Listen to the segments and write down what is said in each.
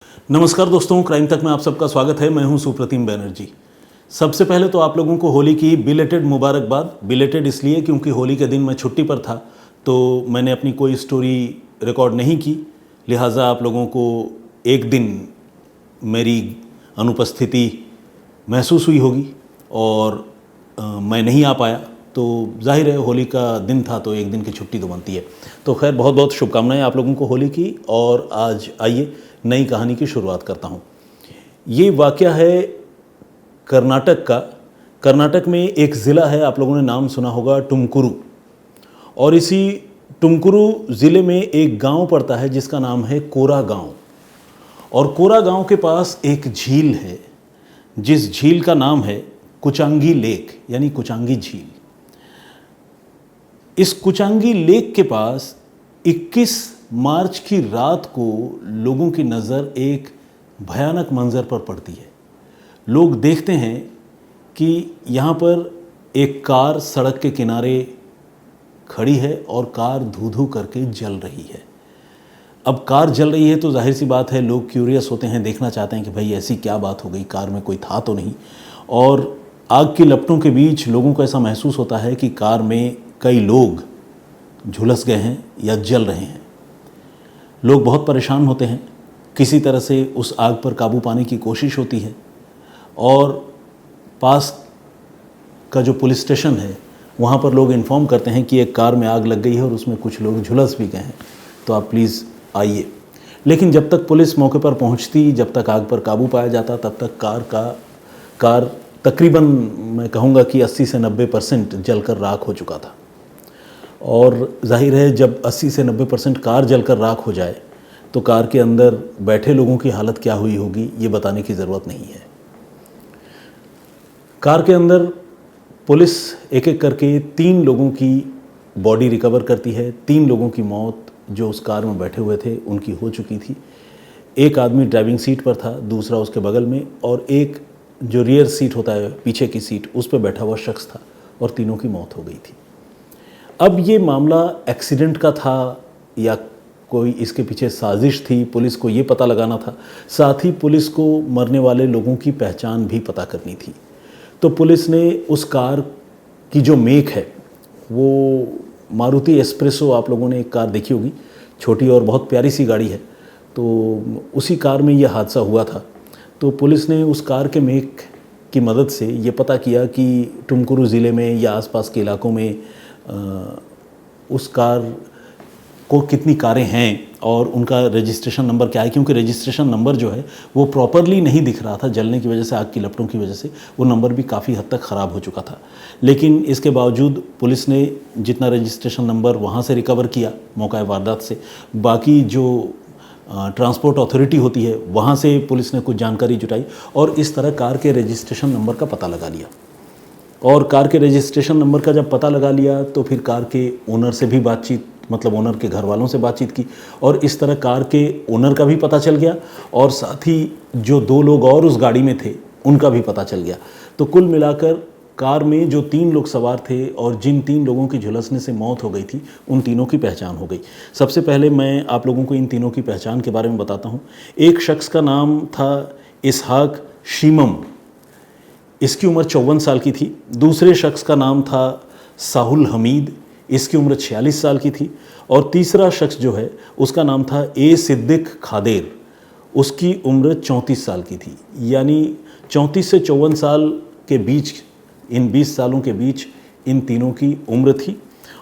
नमस्कार दोस्तों, क्राइम तक में आप सबका स्वागत है। मैं हूं सुप्रतिम बैनर्जी। सबसे पहले तो आप लोगों को होली की बिलेटेड मुबारकबाद। बिलेटेड इसलिए क्योंकि होली के दिन मैं छुट्टी पर था, तो मैंने अपनी कोई स्टोरी रिकॉर्ड नहीं की, लिहाजा आप लोगों को एक दिन मेरी अनुपस्थिति महसूस हुई होगी और मैं नहीं आ पाया। तो जाहिर है होली का दिन था तो एक दिन की छुट्टी तो बनती है। तो खैर, बहुत बहुत शुभकामनाएं आप लोगों को होली की। और आज आइए नई कहानी की शुरुआत करता हूँ। ये वाक़या है कर्नाटक का। कर्नाटक में एक ज़िला है, आप लोगों ने नाम सुना होगा, टुमकुरू। और इसी टुमकुरू ज़िले में एक गांव पड़ता है जिसका नाम है कोरा गांव। और कोरा गांव के पास एक झील है जिस झील का नाम है कुचांगी लेक, यानी कुचांगी झील। इस कुचांगी लेक के पास 21 मार्च की रात को लोगों की नज़र एक भयानक मंजर पर पड़ती है। लोग देखते हैं कि यहाँ पर एक कार सड़क के किनारे खड़ी है और कार धू धू करके जल रही है। अब कार जल रही है तो जाहिर सी बात है लोग क्यूरियस होते हैं, देखना चाहते हैं कि भाई ऐसी क्या बात हो गई, कार में कोई था तो नहीं। और आग की लपटों के बीच लोगों को ऐसा महसूस होता है कि कार में कई लोग झुलस गए हैं या जल रहे हैं। लोग बहुत परेशान होते हैं, किसी तरह से उस आग पर काबू पाने की कोशिश होती है। और पास का जो पुलिस स्टेशन है वहाँ पर लोग इन्फॉर्म करते हैं कि एक कार में आग लग गई है और उसमें कुछ लोग झुलस भी गए हैं, तो आप प्लीज़ आइए। लेकिन जब तक पुलिस मौके पर पहुँचती, जब तक आग पर काबू पाया जाता, तब तक कार तकरीबन मैं कहूँगा कि 80 से 90% जलकर राख हो चुका था। और जाहिर है जब 80 से 90% कार जलकर राख हो जाए तो कार के अंदर बैठे लोगों की हालत क्या हुई होगी ये बताने की ज़रूरत नहीं है। कार के अंदर पुलिस एक एक करके 3 लोगों की बॉडी रिकवर करती है। 3 लोगों की मौत जो उस कार में बैठे हुए थे उनकी हो चुकी थी। एक आदमी ड्राइविंग सीट पर था, दूसरा उसके बगल में, और एक जो रियर सीट होता है, पीछे की सीट, उस पर बैठा हुआ शख्स था, और तीनों की मौत हो गई थी। अब ये मामला एक्सीडेंट का था या कोई इसके पीछे साजिश थी, पुलिस को ये पता लगाना था। साथ ही पुलिस को मरने वाले लोगों की पहचान भी पता करनी थी। तो पुलिस ने उस कार की जो मेक है वो मारुति एस्प्रेसो, आप लोगों ने एक कार देखी होगी, छोटी और बहुत प्यारी सी गाड़ी है, तो उसी कार में ये हादसा हुआ था। तो पुलिस ने उस कार के मेक की मदद से ये पता किया कि टुमकुरू ज़िले में या आसपास के इलाकों में उस कार को कितनी कारें हैं और उनका रजिस्ट्रेशन नंबर क्या है। क्योंकि रजिस्ट्रेशन नंबर जो है वो प्रॉपरली नहीं दिख रहा था, जलने की वजह से, आग की लपटों की वजह से वो नंबर भी काफ़ी हद तक ख़राब हो चुका था। लेकिन इसके बावजूद पुलिस ने जितना रजिस्ट्रेशन नंबर वहाँ से रिकवर किया मौका वारदात से, बाकी जो ट्रांसपोर्ट अथॉरिटी होती है वहाँ से पुलिस ने कुछ जानकारी जुटाई और इस तरह कार के रजिस्ट्रेशन नंबर का पता लगा लिया। और कार के रजिस्ट्रेशन नंबर का जब पता लगा लिया तो फिर कार के ओनर से भी बातचीत, मतलब ओनर के घर वालों से बातचीत की, और इस तरह कार के ओनर का भी पता चल गया और साथ ही जो 2 लोग और उस गाड़ी में थे उनका भी पता चल गया। तो कुल मिलाकर कार में जो 3 लोग सवार थे और जिन 3 लोगों की झुलसने से मौत हो गई थी उन तीनों की पहचान हो गई। सबसे पहले मैं आप लोगों को इन तीनों की पहचान के बारे में बताता हूँ। एक शख्स का नाम था इसहाक शीमम, इसकी उम्र 54 साल की थी। दूसरे शख्स का नाम था साहुल हमीद, इसकी उम्र 46 साल की थी। और तीसरा शख्स जो है उसका नाम था ए सिद्दीक खादेर, उसकी उम्र 34 साल की थी। यानी 34 से 54 साल के बीच, इन 20 सालों के बीच इन तीनों की उम्र थी।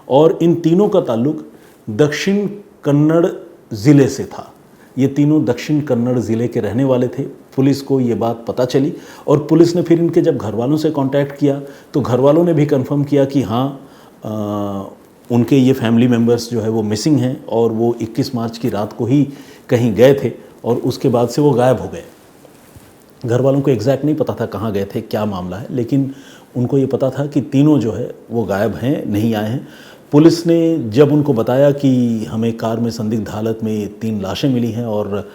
और इन तीनों का ताल्लुक दक्षिण कन्नड़ ज़िले से था। ये तीनों दक्षिण कन्नड़ ज़िले के रहने वाले थे। पुलिस को ये बात पता चली और पुलिस ने फिर इनके जब घर वालों से कांटेक्ट किया तो घर वालों ने भी कंफर्म किया कि हाँ, उनके ये फैमिली मेम्बर्स जो है वो मिसिंग हैं और वो 21 मार्च की रात को ही कहीं गए थे और उसके बाद से वो गायब हो गए। घर वालों को एग्जैक्ट नहीं पता था कहाँ गए थे, क्या मामला है, लेकिन उनको ये पता था कि तीनों जो है वो गायब हैं, नहीं आए हैं। पुलिस ने जब उनको बताया कि हमें कार में संदिग्ध हालत में 3 लाशें मिली हैं और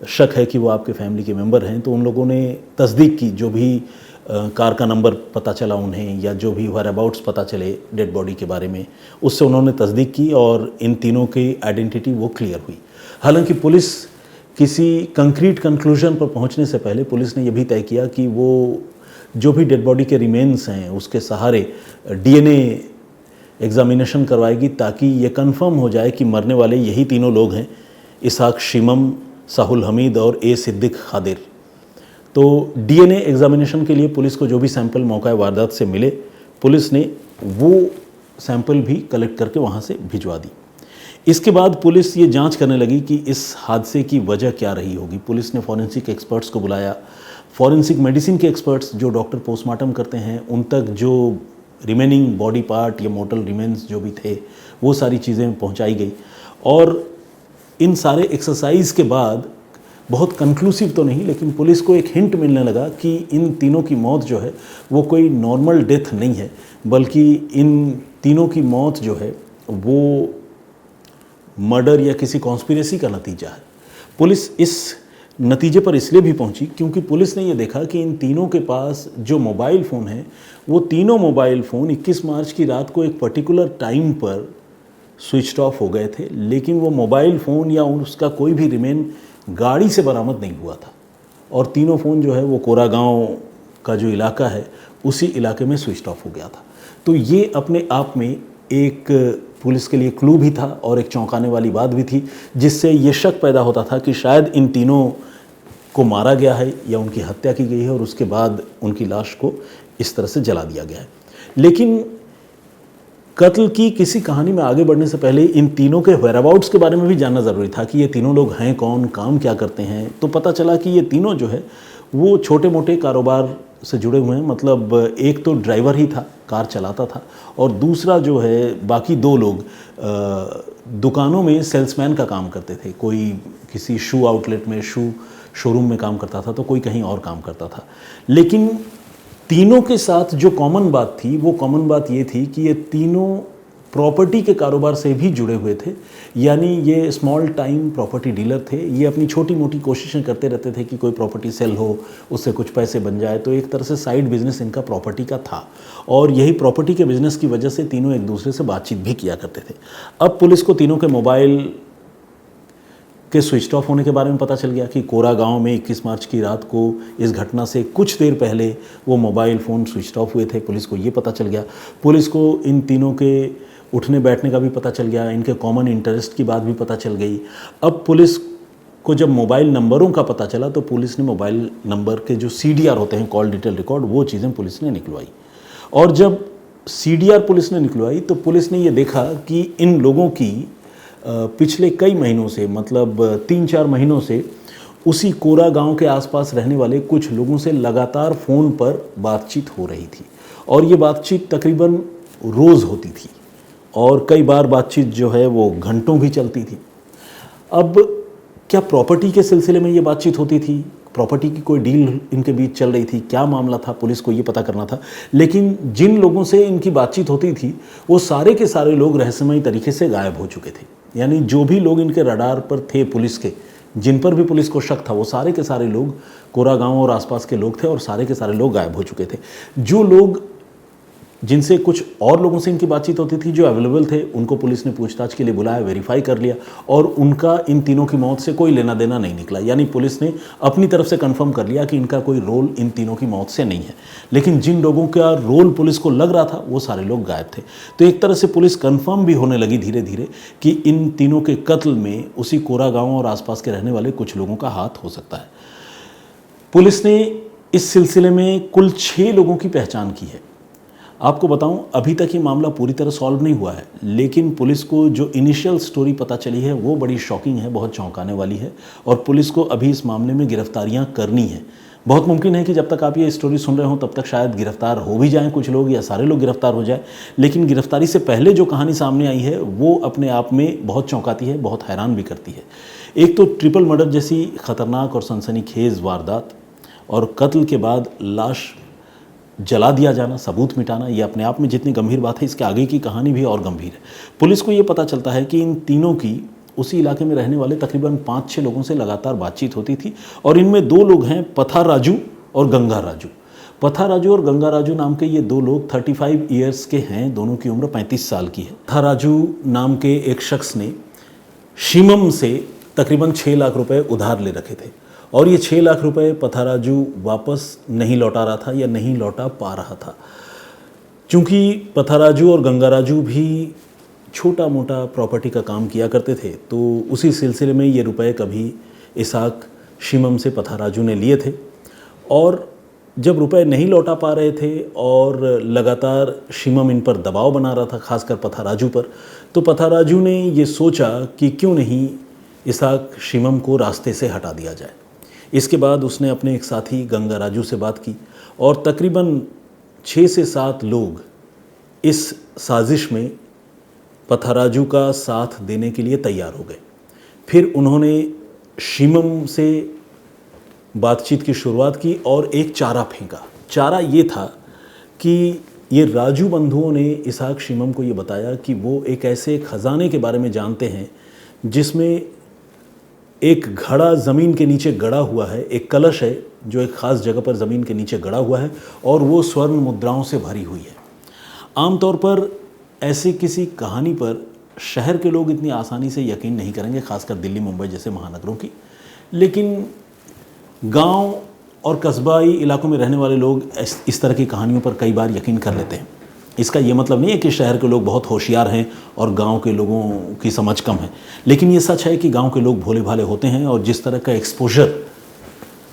शक है कि वो आपके फैमिली के मेंबर हैं, तो उन लोगों ने तस्दीक की। जो भी कार का नंबर पता चला उन्हें या जो भी वेयर अबाउट्स पता चले डेड बॉडी के बारे में, उससे उन्होंने तस्दीक की और इन तीनों की आइडेंटिटी वो क्लियर हुई। हालांकि पुलिस किसी कंक्रीट कंक्लूजन पर पहुंचने से पहले पुलिस ने यह भी तय किया कि वो जो भी डेड बॉडी के रिमेन्स हैं उसके सहारे डीएनए एग्जामिनेशन करवाएगी, ताकि ये कंफर्म हो जाए कि मरने वाले यही तीनों लोग हैं, इसहाक शिमम, साहुल हमीद और ए सिद्दीक खादिर। तो डीएनए एग्जामिनेशन के लिए पुलिस को जो भी सैंपल मौका वारदात से मिले, पुलिस ने वो सैंपल भी कलेक्ट करके वहाँ से भिजवा दी। इसके बाद पुलिस ये जांच करने लगी कि इस हादसे की वजह क्या रही होगी। पुलिस ने फॉरेंसिक एक्सपर्ट्स को बुलाया। फॉरेंसिक मेडिसिन के एक्सपर्ट्स जो डॉक्टर पोस्टमार्टम करते हैं, उन तक जो रिमेनिंग बॉडी पार्ट या मोर्टल रिमेन्स जो भी थे वो सारी चीज़ें पहुंचाई गई। और इन सारे एक्सरसाइज के बाद बहुत कंक्लूसिव तो नहीं, लेकिन पुलिस को एक हिंट मिलने लगा कि इन तीनों की मौत जो है वो कोई नॉर्मल डेथ नहीं है, बल्कि इन तीनों की मौत जो है वो मर्डर या किसी कॉन्स्पिरेसी का नतीजा है। पुलिस इस नतीजे पर इसलिए भी पहुंची क्योंकि पुलिस ने ये देखा कि इन तीनों के पास जो मोबाइल फ़ोन है, वो तीनों मोबाइल फ़ोन 21 मार्च की रात को एक पर्टिकुलर टाइम पर स्विच ऑफ हो गए थे, लेकिन वो मोबाइल फ़ोन या उसका कोई भी रिमेन गाड़ी से बरामद नहीं हुआ था। और तीनों फ़ोन जो है वो कोरागांव का जो इलाका है उसी इलाके में स्विच ऑफ हो गया था। तो ये अपने आप में एक पुलिस के लिए क्लू भी था और एक चौंकाने वाली बात भी थी, जिससे ये शक पैदा होता था कि शायद इन तीनों को मारा गया है या उनकी हत्या की गई है और उसके बाद उनकी लाश को इस तरह से जला दिया गया है। लेकिन कत्ल की किसी कहानी में आगे बढ़ने से पहले इन तीनों के वेयरअबाउट्स के बारे में भी जानना ज़रूरी था कि ये तीनों लोग हैं कौन, काम क्या करते हैं। तो पता चला कि ये तीनों जो है वो छोटे मोटे कारोबार से जुड़े हुए हैं। मतलब एक तो ड्राइवर ही था, कार चलाता था, और दूसरा जो है बाकी दो लोग दुकानों में सेल्समैन का काम करते थे। कोई किसी शू आउटलेट में, शोरूम में काम करता था, तो कोई कहीं और काम करता था। लेकिन तीनों के साथ जो कॉमन बात थी, वो कॉमन बात ये थी कि ये तीनों प्रॉपर्टी के कारोबार से भी जुड़े हुए थे। यानी ये स्मॉल टाइम प्रॉपर्टी डीलर थे। ये अपनी छोटी मोटी कोशिशें करते रहते थे कि कोई प्रॉपर्टी सेल हो, उससे कुछ पैसे बन जाए। तो एक तरह से साइड बिजनेस इनका प्रॉपर्टी का था, और यही प्रॉपर्टी के बिजनेस की वजह से तीनों एक दूसरे से बातचीत भी किया करते थे। अब पुलिस को तीनों के मोबाइल के स्विच ऑफ होने के बारे में पता चल गया कि कोरागांव में 21 मार्च की रात को इस घटना से कुछ देर पहले वो मोबाइल फ़ोन स्विच ऑफ हुए थे। पुलिस को ये पता चल गया। पुलिस को इन तीनों के उठने बैठने का भी पता चल गया, इनके कॉमन इंटरेस्ट की बात भी पता चल गई। अब पुलिस को जब मोबाइल नंबरों का पता चला तो पुलिस ने मोबाइल नंबर के जो CDR होते हैं, कॉल डिटेल रिकॉर्ड, वो चीज़ें पुलिस ने निकलवाई। और जब CDR पुलिस ने निकलवाई तो पुलिस ने ये देखा कि इन लोगों की पिछले कई महीनों से, मतलब 3-4 महीनों से उसी कोरागांव के आसपास रहने वाले कुछ लोगों से लगातार फ़ोन पर बातचीत हो रही थी। और ये बातचीत तकरीबन रोज़ होती थी, और कई बार बातचीत जो है वो घंटों भी चलती थी। अब क्या प्रॉपर्टी के सिलसिले में ये बातचीत होती थी? प्रॉपर्टी की कोई डील इनके बीच चल रही थी? क्या मामला था? पुलिस को ये पता करना था। लेकिन जिन लोगों से इनकी बातचीत होती थी वो सारे के सारे लोग रहस्यमयी तरीके से गायब हो चुके थे। यानी जो भी लोग इनके रडार पर थे पुलिस के, जिन पर भी पुलिस को शक था, वो सारे के सारे लोग कोरागांव और आसपास के लोग थे, और सारे के सारे लोग गायब हो चुके थे। जो लोग, जिनसे कुछ और लोगों से इनकी बातचीत होती थी, जो अवेलेबल थे, उनको पुलिस ने पूछताछ के लिए बुलाया, वेरीफाई कर लिया, और उनका इन तीनों की मौत से कोई लेना देना नहीं निकला। यानी पुलिस ने अपनी तरफ से कंफर्म कर लिया कि इनका कोई रोल इन तीनों की मौत से नहीं है। लेकिन जिन लोगों का रोल पुलिस को लग रहा था वो सारे लोग गायब थे। तो एक तरह से पुलिस कंफर्म भी होने लगी धीरे धीरे कि इन तीनों के कत्ल में उसी कोरागांव और आसपास के रहने वाले कुछ लोगों का हाथ हो सकता है। पुलिस ने इस सिलसिले में कुल 6 लोगों की पहचान की है। आपको बताऊं, अभी तक ये मामला पूरी तरह सॉल्व नहीं हुआ है, लेकिन पुलिस को जो इनिशियल स्टोरी पता चली है वो बड़ी शॉकिंग है, बहुत चौंकाने वाली है, और पुलिस को अभी इस मामले में गिरफ्तारियां करनी है। बहुत मुमकिन है कि जब तक आप ये स्टोरी सुन रहे हो तब तक शायद गिरफ्तार हो भी जाएं कुछ लोग, या सारे लोग गिरफ्तार हो जाएं। लेकिन गिरफ्तारी से पहले जो कहानी सामने आई है वो अपने आप में बहुत चौंकाती है, बहुत हैरान भी करती है। एक तो ट्रिपल मर्डर जैसी खतरनाक और सनसनीखेज वारदात, और कत्ल के बाद लाश जला दिया जाना, सबूत मिटाना, ये अपने आप में जितनी गंभीर बात है, इसके आगे की कहानी भी और गंभीर है। पुलिस को ये पता चलता है कि इन तीनों की उसी इलाके में रहने वाले तकरीबन 5-6 लोगों से लगातार बातचीत होती थी, और इनमें 2 लोग हैं, पथा राजू और गंगा राजू। पथा राजू और गंगा राजू नाम के ये 2 लोग 35 ईयर्स के हैं, दोनों की उम्र 35 साल की है। पथा राजू नाम के एक शख्स ने शिमम से तकरीबन 6 लाख रुपए उधार ले रखे थे और ये 6 लाख रुपए पथाराजू वापस नहीं लौटा रहा था या नहीं लौटा पा रहा था। चूँकि पथाराजू और गंगाराजू भी छोटा मोटा प्रॉपर्टी का काम किया करते थे, तो उसी सिलसिले में ये रुपए कभी इसहाक शिमम से पथाराजू ने लिए थे और जब रुपए नहीं लौटा पा रहे थे और लगातार शिमम इन पर दबाव बना रहा था, खासकर पथाराजू पर, तो पथाराजू ने ये सोचा कि क्यों नहीं इसहाक शिमम को रास्ते से हटा दिया जाए। इसके बाद उसने अपने एक साथी गंगाराजू से बात की और तकरीबन 6 से 7 लोग इस साजिश में पथाराजू का साथ देने के लिए तैयार हो गए। फिर उन्होंने शिमम से बातचीत की शुरुआत की और एक चारा फेंका। चारा ये था कि ये राजू बंधुओं ने इसहाक शिमम को ये बताया कि वो एक ऐसे खजाने के बारे में जानते हैं जिसमें एक घड़ा ज़मीन के नीचे गड़ा हुआ है, एक कलश है जो एक ख़ास जगह पर ज़मीन के नीचे गड़ा हुआ है और वो स्वर्ण मुद्राओं से भरी हुई है। आमतौर पर ऐसी किसी कहानी पर शहर के लोग इतनी आसानी से यकीन नहीं करेंगे, खासकर दिल्ली मुंबई जैसे महानगरों की, लेकिन गांव और कस्बाई इलाकों में रहने वाले लोग इस तरह की कहानियों पर कई बार यकीन कर लेते हैं। इसका ये मतलब नहीं है कि शहर के लोग बहुत होशियार हैं और गांव के लोगों की समझ कम है, लेकिन ये सच है कि गांव के लोग भोले भाले होते हैं और जिस तरह का एक्सपोजर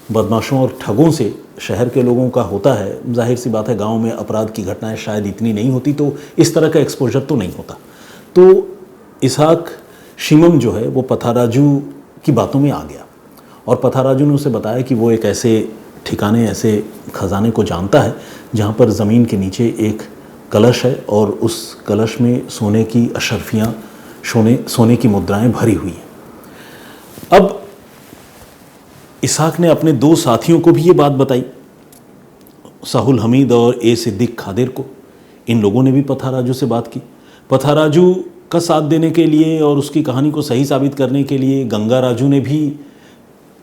बदमाशों और ठगों से शहर के लोगों का होता है, जाहिर सी बात है गांव में अपराध की घटनाएं शायद इतनी नहीं होती, तो इस तरह का एक्सपोजर तो नहीं होता। तो इसहाक शिमम जो है वो पथाराजू की बातों में आ गया और पथाराजू ने उसे बताया कि वो एक ऐसे ठिकाने, ऐसे खजाने को जानता है जहाँ पर ज़मीन के नीचे एक कलश है और उस कलश में सोने की अशर्फियाँ, सोने की मुद्राएं भरी हुई हैं। अब इसहाक ने अपने 2 साथियों को भी ये बात बताई, साहुल हमीद और ए सिद्दीक खादिर को। इन लोगों ने भी पथाराजू से बात की। पथाराजू का साथ देने के लिए और उसकी कहानी को सही साबित करने के लिए गंगाराजू ने भी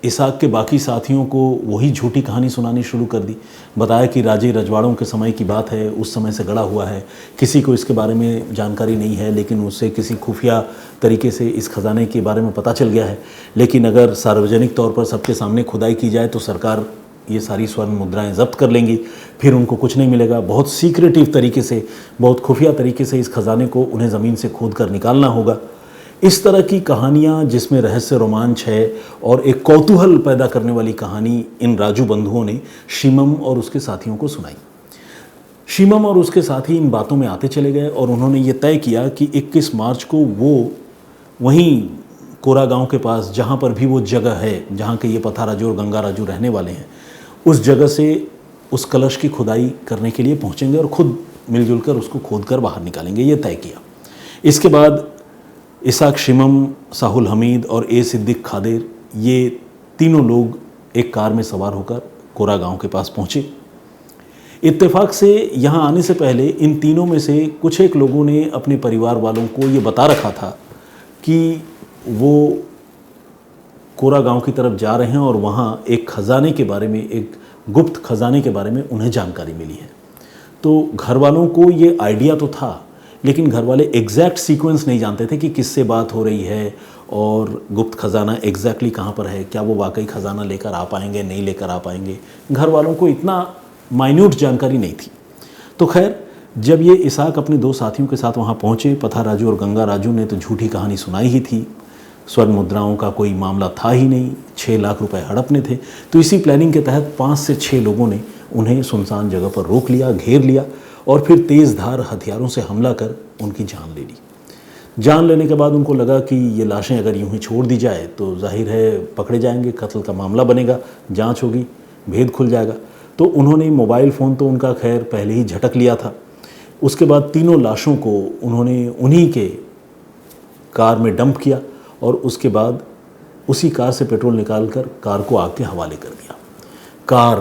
इसहाक के बाकी साथियों को वही झूठी कहानी सुनानी शुरू कर दी। बताया कि राजे रजवाड़ों के समय की बात है, उस समय से गड़ा हुआ है, किसी को इसके बारे में जानकारी नहीं है, लेकिन उससे किसी खुफिया तरीके से इस खजाने के बारे में पता चल गया है। लेकिन अगर सार्वजनिक तौर पर सबके सामने खुदाई की जाए तो सरकार ये सारी स्वर्ण मुद्राएं जब्त कर लेंगी, फिर उनको कुछ नहीं मिलेगा। बहुत सीक्रेटिव तरीके से, बहुत खुफिया तरीके से इस खजाने को उन्हें ज़मीन से खोद कर निकालना होगा। इस तरह की कहानियाँ जिसमें रहस्य, रोमांच है और एक कौतूहल पैदा करने वाली कहानी इन राजू बंधुओं ने शिमम और उसके साथियों को सुनाई। शिमम और उसके साथी इन बातों में आते चले गए और उन्होंने ये तय किया कि 21 मार्च को वो वहीं कोरा गांव के पास, जहाँ पर भी वो जगह है जहाँ के ये पथाराजू और गंगाराजू रहने वाले हैं, उस जगह से उस कलश की खुदाई करने के लिए पहुँचेंगे और ख़ुद मिलजुल कर उसको खोद कर बाहर निकालेंगे, ये तय किया। इसके बाद इसहाक शिमम, साहुल हमीद और ए सिद्दीक खादिर, ये तीनों लोग एक कार में सवार होकर कोरा गांव के पास पहुँचे। इत्तेफाक से यहाँ आने से पहले इन तीनों में से कुछ एक लोगों ने अपने परिवार वालों को ये बता रखा था कि वो कोरा गांव की तरफ जा रहे हैं और वहाँ एक ख़जाने के बारे में, एक गुप्त खजाने के बारे में उन्हें जानकारी मिली है। तो घर वालों को ये आइडिया तो था, लेकिन घर वाले एग्जैक्ट सीक्वेंस नहीं जानते थे कि किससे बात हो रही है और गुप्त खजाना एग्जैक्टली कहाँ पर है, क्या वो वाकई खजाना लेकर आ पाएंगे, नहीं लेकर आ पाएंगे। घर वालों को इतना माइन्यूट जानकारी नहीं थी। तो खैर, जब ये इसहाक अपने 2 साथियों के साथ वहाँ पहुँचे, पथाराजू और गंगाराजू ने तो झूठी कहानी सुनाई ही थी, स्वर्ण मुद्राओं का कोई मामला था ही नहीं, 6 लाख रुपए हड़पने थे। तो इसी प्लानिंग के तहत 5 से 6 लोगों ने उन्हें सुनसान जगह पर रोक लिया, घेर लिया और फिर तेज़ धार हथियारों से हमला कर उनकी जान ले ली। जान लेने के बाद उनको लगा कि ये लाशें अगर यूं ही छोड़ दी जाए तो जाहिर है पकड़े जाएंगे, कत्ल का मामला बनेगा, जांच होगी, भेद खुल जाएगा। तो उन्होंने मोबाइल फ़ोन तो उनका खैर पहले ही झटक लिया था। उसके बाद तीनों लाशों को उन्होंने उन्हीं के कार में डंप किया और उसके बाद उसी कार से पेट्रोल निकालकर कार को आग के हवाले कर दिया। कार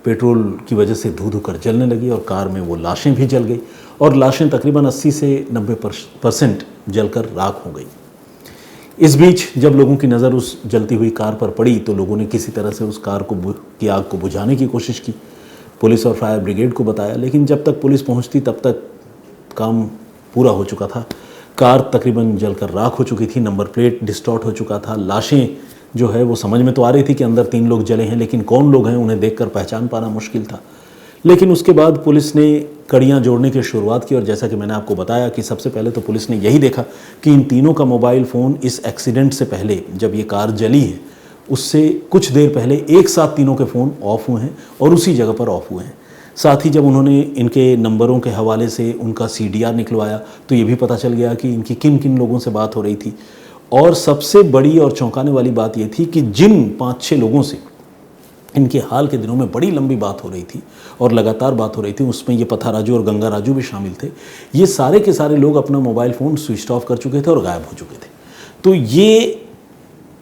पेट्रोल की वजह से धू धू कर जलने लगी और कार में वो लाशें भी जल गई और लाशें तकरीबन 80 से 90% जलकर राख हो गई। इस बीच जब लोगों की नज़र उस जलती हुई कार पर पड़ी तो लोगों ने किसी तरह से उस कार की आग को बुझाने की कोशिश की, पुलिस और फायर ब्रिगेड को बताया, लेकिन जब तक पुलिस पहुंचती तब तक काम पूरा हो चुका था। कार तकरीबन जलकर राख हो चुकी थी, नंबर प्लेट डिस्टॉर्ट हो चुका था, लाशें जो है वो समझ में तो आ रही थी कि अंदर 3 लोग जले हैं, लेकिन कौन लोग हैं उन्हें देखकर पहचान पाना मुश्किल था। लेकिन उसके बाद पुलिस ने कड़ियाँ जोड़ने की शुरुआत की और जैसा कि मैंने आपको बताया कि सबसे पहले तो पुलिस ने यही देखा कि इन तीनों का मोबाइल फ़ोन इस एक्सीडेंट से पहले, जब ये कार जली है उससे कुछ देर पहले एक साथ तीनों के फ़ोन ऑफ हुए हैं और उसी जगह पर ऑफ हुए हैं। साथ ही जब उन्होंने इनके नंबरों के हवाले से उनका CDR निकलवाया तो ये भी पता चल गया कि इनकी किन किन लोगों से बात हो रही थी। और सबसे बड़ी और चौंकाने वाली बात ये थी कि जिन 5-6 लोगों से इनके हाल के दिनों में बड़ी लंबी बात हो रही थी और लगातार बात हो रही थी, उसमें ये पथा राजू और गंगा राजू भी शामिल थे। ये सारे के सारे लोग अपना मोबाइल फ़ोन स्विच ऑफ कर चुके थे और गायब हो चुके थे। तो ये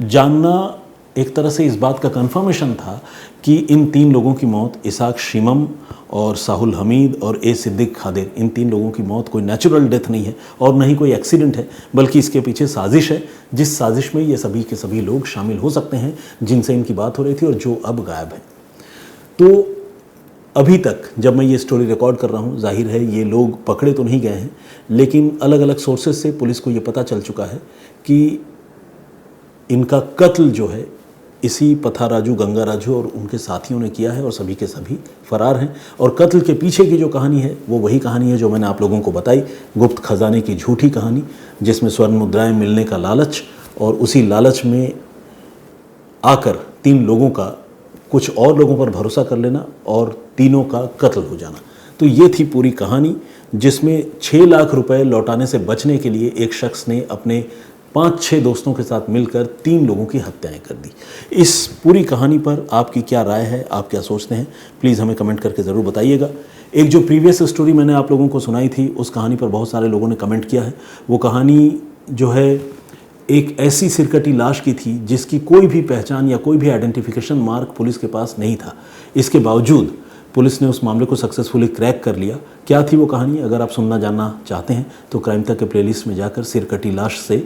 जानना एक तरह से इस बात का कंफर्मेशन था कि इन 3 लोगों की मौत, इसाक शीमम और साहुल हमीद और सिद्दीक खादिर, इन 3 लोगों की मौत कोई नेचुरल डेथ नहीं है और न ही कोई एक्सीडेंट है, बल्कि इसके पीछे साजिश है, जिस साजिश में ये सभी के सभी लोग शामिल हो सकते हैं जिनसे इनकी बात हो रही थी और जो अब गायब हैं। तो अभी तक जब मैं ये स्टोरी रिकॉर्ड कर रहा हूँ, जाहिर है ये लोग पकड़े तो नहीं गए हैं, लेकिन अलग अलग सोर्सेज से पुलिस को ये पता चल चुका है कि इनका कत्ल जो है इसी पथा राजू, गंगा राजू और उनके साथियों ने किया है और सभी के सभी फरार हैं। और कत्ल के पीछे की जो कहानी है वो वही कहानी है जो मैंने आप लोगों को बताई, गुप्त खजाने की झूठी कहानी, जिसमें स्वर्ण मुद्राएं मिलने का लालच और उसी लालच में आकर 3 लोगों का कुछ और लोगों पर भरोसा कर लेना और तीनों का कत्ल हो जाना। तो ये थी पूरी कहानी, जिसमें 6 लाख रुपए लौटाने से बचने के लिए एक शख्स ने अपने 5-6 दोस्तों के साथ मिलकर 3 लोगों की हत्याएं कर दी। इस पूरी कहानी पर आपकी क्या राय है, आप क्या सोचते हैं, प्लीज़ हमें कमेंट करके ज़रूर बताइएगा। एक जो प्रीवियस स्टोरी मैंने आप लोगों को सुनाई थी, उस कहानी पर बहुत सारे लोगों ने कमेंट किया है। वो कहानी जो है एक ऐसी सिरकटी लाश की थी जिसकी कोई भी पहचान या कोई भी आइडेंटिफिकेशन मार्क पुलिस के पास नहीं था। इसके बावजूद पुलिस ने उस मामले को सक्सेसफुली क्रैक कर लिया। क्या थी वो कहानी? अगर आप सुनना जानना चाहते हैं तो क्राइम तक के प्लेलिस्ट में जाकर सिरकटी लाश से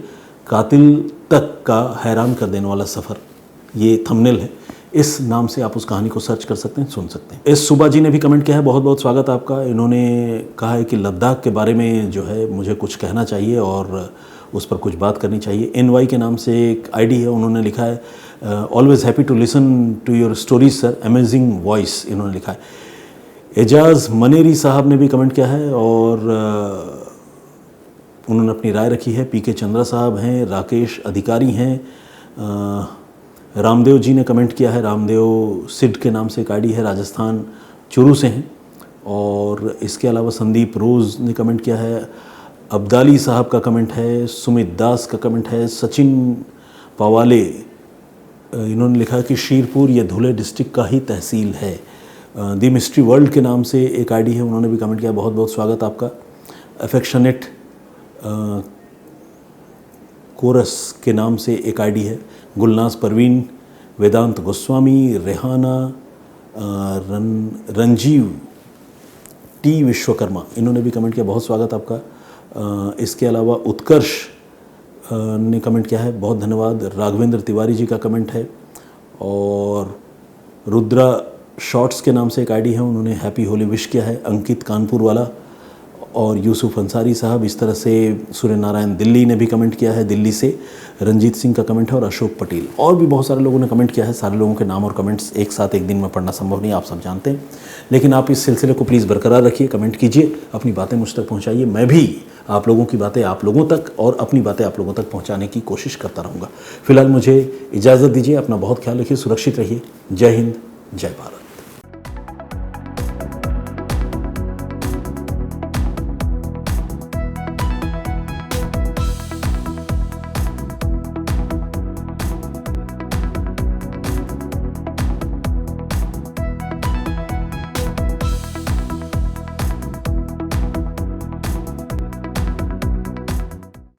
कातिल तक का हैरान कर देने वाला सफ़र, ये थंबनेल है, इस नाम से आप उस कहानी को सर्च कर सकते हैं, सुन सकते हैं। इस सुबा जी ने भी कमेंट किया है, बहुत बहुत स्वागत आपका। इन्होंने कहा है कि लद्दाख के बारे में जो है मुझे कुछ कहना चाहिए और उस पर कुछ बात करनी चाहिए। NY के नाम से एक ID है, उन्होंने लिखा है always happy to listen to your stories sir, amazing voice, इन्होंने लिखा है। एजाज मनेरी साहब ने भी कमेंट किया है और उन्होंने अपनी राय रखी है। PK चंद्रा साहब हैं, राकेश अधिकारी हैं, रामदेव जी ने कमेंट किया है, रामदेव सिड के नाम से एक ID है, राजस्थान चुरू से हैं। और इसके अलावा संदीप रोज़ ने कमेंट किया है, अब्दाली साहब का कमेंट है, सुमित दास का कमेंट है, सचिन पवाले इन्होंने लिखा कि शीरपुर ये धुले डिस्ट्रिक्ट का ही तहसील है। दी मिस्ट्री वर्ल्ड के नाम से एक ID है, उन्होंने भी कमेंट किया, बहुत बहुत स्वागत आपका। अफेक्शनेट कोरस के नाम से एक ID है, गुलनाज परवीन, वेदांत गोस्वामी, रेहाना, रंजीव T विश्वकर्मा, इन्होंने भी कमेंट किया, बहुत स्वागत आपका। इसके अलावा उत्कर्ष ने कमेंट किया है, बहुत धन्यवाद। राघवेंद्र तिवारी जी का कमेंट है और रुद्रा शॉर्ट्स के नाम से एक ID है, उन्होंने हैप्पी होली विश किया है, अंकित कानपुर वाला। और यूसुफ अंसारी साहब, इस तरह से सूर्य नारायण दिल्ली ने भी कमेंट किया है, दिल्ली से रंजीत सिंह का कमेंट है और अशोक पटेल, और भी बहुत सारे लोगों ने कमेंट किया है। सारे लोगों के नाम और कमेंट्स एक साथ एक दिन में पढ़ना संभव नहीं, आप सब जानते हैं, लेकिन आप इस सिलसिले को प्लीज़ बरकरार रखिए, कमेंट कीजिए, अपनी बातें मुझ तक पहुँचाइए। मैं भी आप लोगों की बातें आप लोगों तक और अपनी बातें आप लोगों तक पहुँचाने की कोशिश करता रहूँगा। फिलहाल मुझे इजाज़त दीजिए, अपना बहुत ख्याल रखिए, सुरक्षित रहिए। जय हिंद, जय भारत।